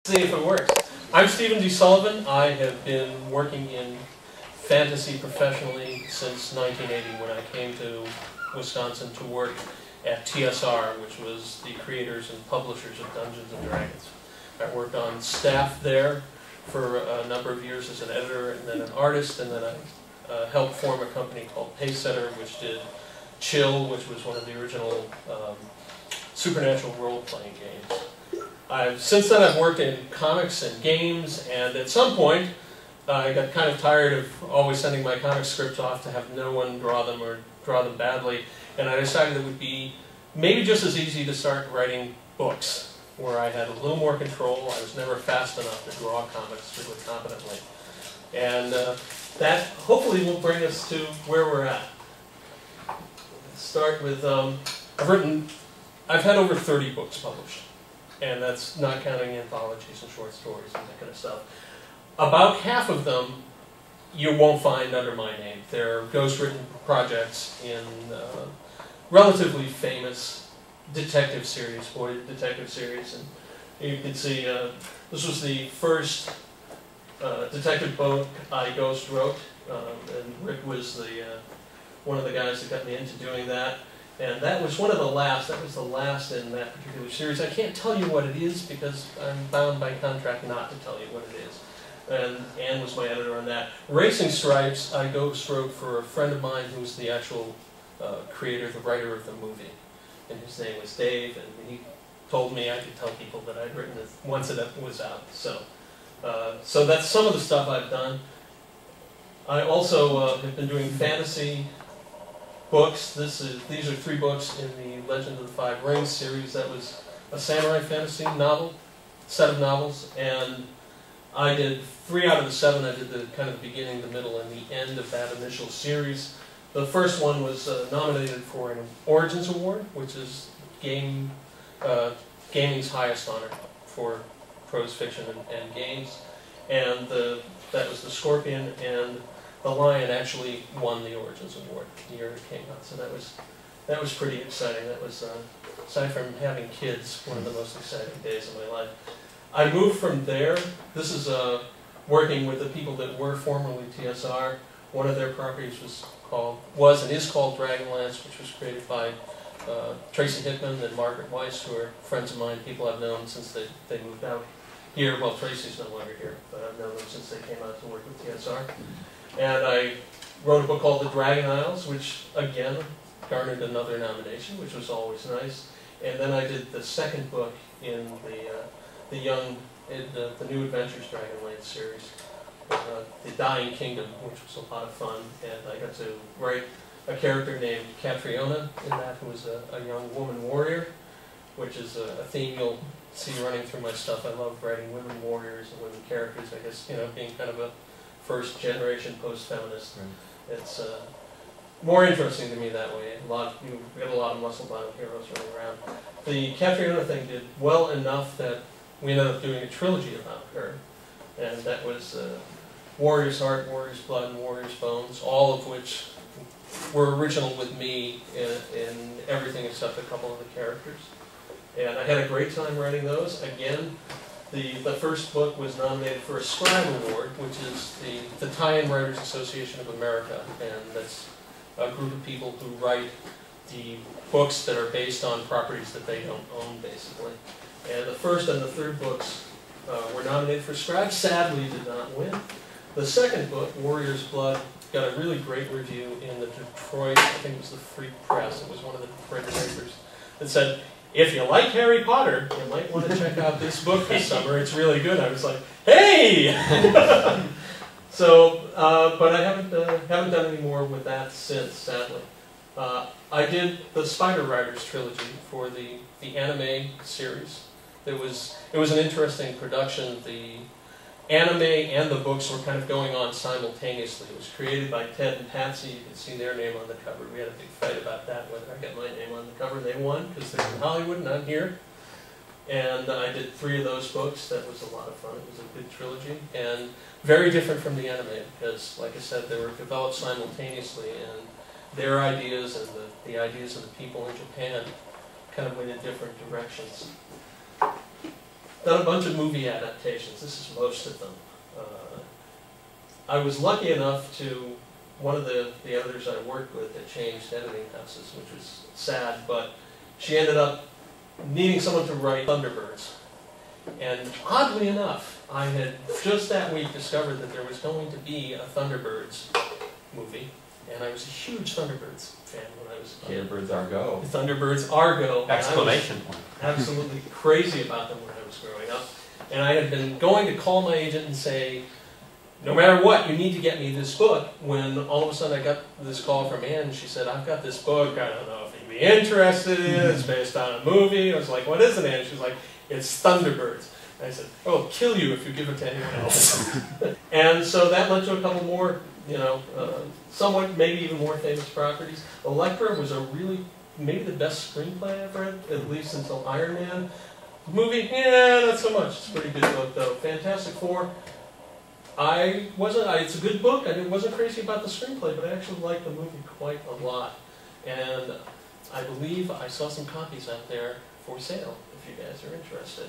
See if it works. I'm Stephen D. Sullivan. I have been working in fantasy professionally since 1980 when I came to Wisconsin to work at TSR, which was the creators and publishers of Dungeons & Dragons. I worked on staff there for a number of years as an editor and then an artist, and then I helped form a company called Pacesetter, which did Chill, which was one of the original supernatural role-playing games. Since then I've worked in comics and games, and at some point I got kind of tired of always sending my comic scripts off to have no one draw them or draw them badly, and I decided it would be maybe just as easy to start writing books where I had a little more control. I was never fast enough to draw comics really competently. And that hopefully will bring us to where we're at. Let's start with, I've had over 30 books published. And that's not counting anthologies and short stories and that kind of stuff. About half of them you won't find under my name. They're ghostwritten projects in relatively famous detective series, boy detective series. And you can see this was the first detective book I ghost wrote, and Rick was one of the guys that got me into doing that. And that was one of the last, that was the last in that particular series. I can't tell you what it is because I'm bound by contract not to tell you what it is. And Ann was my editor on that. Racing Stripes, I ghost wrote for a friend of mine who was the actual creator, the writer of the movie. And his name was Dave, and he told me I could tell people that I'd written it once it was out. So that's some of the stuff I've done. I also have been doing fantasy books. These are 3 books in the Legend of the Five Rings series. That was a samurai fantasy novel, set of novels, and I did 3 out of the 7. I did the kind of beginning, the middle, and the end of that initial series. The first one was nominated for an Origins Award, which is gaming's highest honor for prose fiction and games, and that was the Scorpion, and the Lion actually won the Origins Award the year it came out, so that was pretty exciting. That was, aside from having kids, one of the most exciting days of my life. I moved from there. This is working with the people that were formerly TSR. One of their properties was and is called Dragonlance, which was created by Tracy Hickman and Margaret Weiss, who are friends of mine, people I've known since they moved out here. Well, Tracy's no longer here, but I've known them since they came out to work with TSR. And I wrote a book called The Dragon Isles, which, again, garnered another nomination, which was always nice. And then I did the second book in the New Adventures Dragonlance series, The Dying Kingdom, which was a lot of fun. And I got to write a character named Catriona in that, who was a young woman warrior, which is a theme you'll see running through my stuff. I love writing women warriors and women characters. I guess, being kind of a first-generation post-feminist. Right. It's more interesting to me that way. We got a lot of muscle-bound heroes running around. The Catriona thing did well enough that we ended up doing a trilogy about her, and that was Warrior's Heart, Warrior's Blood, and Warrior's Bones, all of which were original with me in everything except a couple of the characters. And I had a great time writing those. Again, the first book was nominated for a Scribe Award, which is the Tie-In Writers Association of America, and that's a group of people who write the books that are based on properties that they don't own, basically. And the first and the third books were nominated for Scribe. Sadly, did not win. The second book, Warrior's Blood, got a really great review in the Detroit, I think it was the Free Press. It was one of the Detroit papers that said, if you like Harry Potter, you might want to check out this book this summer. It's really good. I was like, hey! So, but I haven't done any more with that since, sadly. I did the Spider Riders trilogy for the anime series. It was an interesting production. The anime and the books were kind of going on simultaneously. It was created by Ted and Patsy. You can see their name on the cover. We had a big fight about that, whether I got my name on the cover. They won because they're in Hollywood and I'm here. And I did 3 of those books. That was a lot of fun. It was a good trilogy. And very different from the anime because, like I said, they were developed simultaneously, and their ideas and the ideas of the people in Japan kind of went in different directions. done a bunch of movie adaptations. This is most of them. I was lucky enough to, one of the editors I worked with had changed editing houses, which was sad, but she ended up needing someone to write Thunderbirds. And oddly enough, I had just that week discovered that there was going to be a Thunderbirds movie, and I was a huge Thunderbirds fan when I was a kid. Thunderbirds are go. Thunderbirds are go. Exclamation point. Absolutely crazy about them when I was growing up. And I had been going to call my agent and say, no matter what, you need to get me this book, when all of a sudden I got this call from Ann, and she said, I've got this book, I don't know if you'd be interested in it, it's based on a movie. I was like, what is it, Ann? She was like, it's Thunderbirds. And I said, oh, I'll kill you if you give it to anyone else. And so that led to a couple more, you know, somewhat, maybe even more famous properties. Elektra was a really, maybe the best screenplay I've read, at least until Iron Man. Movie, yeah, not so much. It's a pretty good book, though. Fantastic Four. It's a good book, and I wasn't crazy about the screenplay, but I actually liked the movie quite a lot. And I believe I saw some copies out there for sale, if you guys are interested.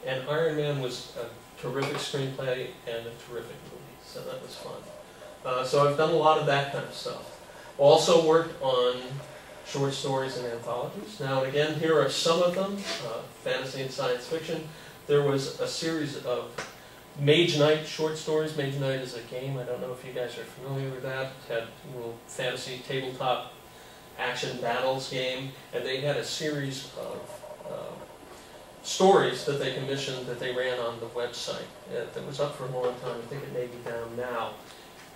And Iron Man was a terrific screenplay and a terrific movie, so that was fun. So I've done a lot of that kind of stuff. Also worked on short stories and anthologies. Now and again, here are some of them, fantasy and science fiction. There was a series of Mage Knight short stories. Mage Knight is a game. I don't know if you guys are familiar with that. It had a little fantasy tabletop action battles game, and they had a series of stories that they commissioned that they ran on the website. That was up for a long time. I think it may be down now.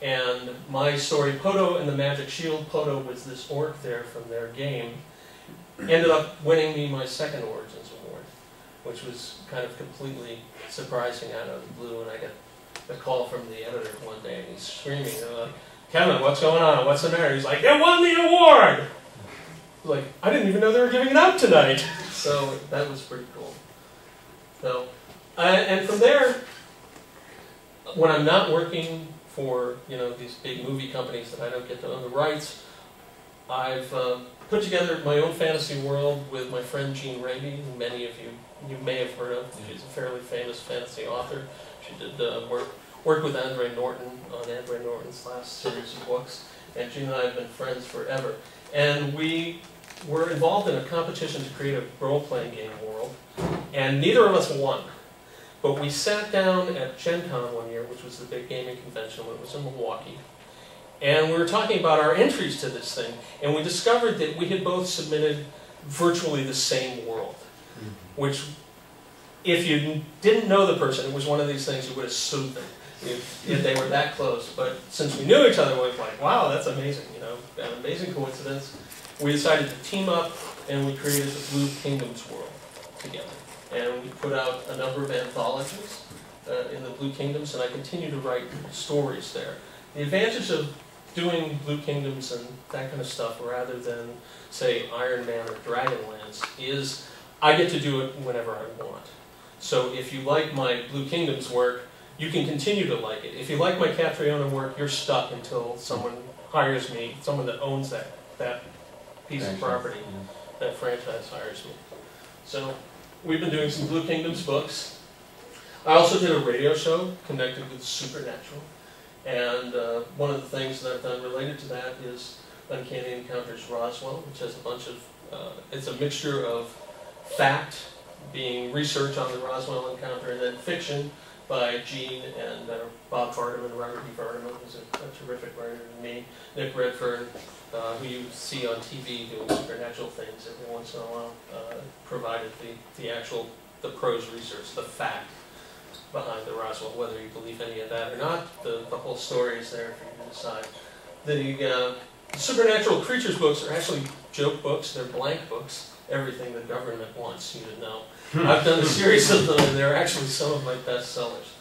And my story, Poto and the Magic Shield, Poto was this orc there from their game, ended up winning me my second Origins Award, which was kind of completely surprising out of the blue. And I got a call from the editor one day, and he's screaming, like, Kevin, what's going on? What's the matter? He's like, you won the award! I was like, I didn't even know they were giving it out tonight. So that was pretty cool. So, and from there, when I'm not working for, you know, these big movie companies that I don't get to own the rights, I've put together my own fantasy world with my friend Jean Raby, who many of you may have heard of. She's a fairly famous fantasy author. She did work with Andre Norton on Andre Norton's last series of books, and Jean and I have been friends forever. And we were involved in a competition to create a role-playing game world, and neither of us won. But we sat down at Gen Con one year, which was the big gaming convention when it was in Milwaukee, and we were talking about our entries to this thing, and we discovered that we had both submitted virtually the same world, which, if you didn't know the person, it was one of these things you would have sued them if they were that close. But since we knew each other, we were like, wow, that's amazing, you know, an amazing coincidence. We decided to team up, and we created the Blue Kingdoms world together. And we put out a number of anthologies in the Blue Kingdoms, and I continue to write stories there. The advantage of doing Blue Kingdoms and that kind of stuff, rather than, say, Iron Man or Dragonlance, is I get to do it whenever I want. So if you like my Blue Kingdoms work, you can continue to like it. If you like my Catriona work, you're stuck until someone hires me, someone that owns that piece of property, that franchise hires me. So we've been doing some Blue Kingdoms books. I also did a radio show connected with Supernatural. And one of the things that I've done related to that is Uncanny Encounters Roswell, which has a bunch of, it's a mixture of fact, being research on the Roswell encounter, and then fiction by Gene and Bob Vardaman. Robert E. Vardaman, who's a terrific writer, and me, Nick Redfern, who you see on TV doing supernatural things every once in a while, provided the prose research, the fact behind the Roswell. Whether you believe any of that or not, the whole story is there for you to decide. The supernatural creatures books are actually joke books. They're blank books. Everything the government wants you to know. I've done a series of them, and they're actually some of my best sellers.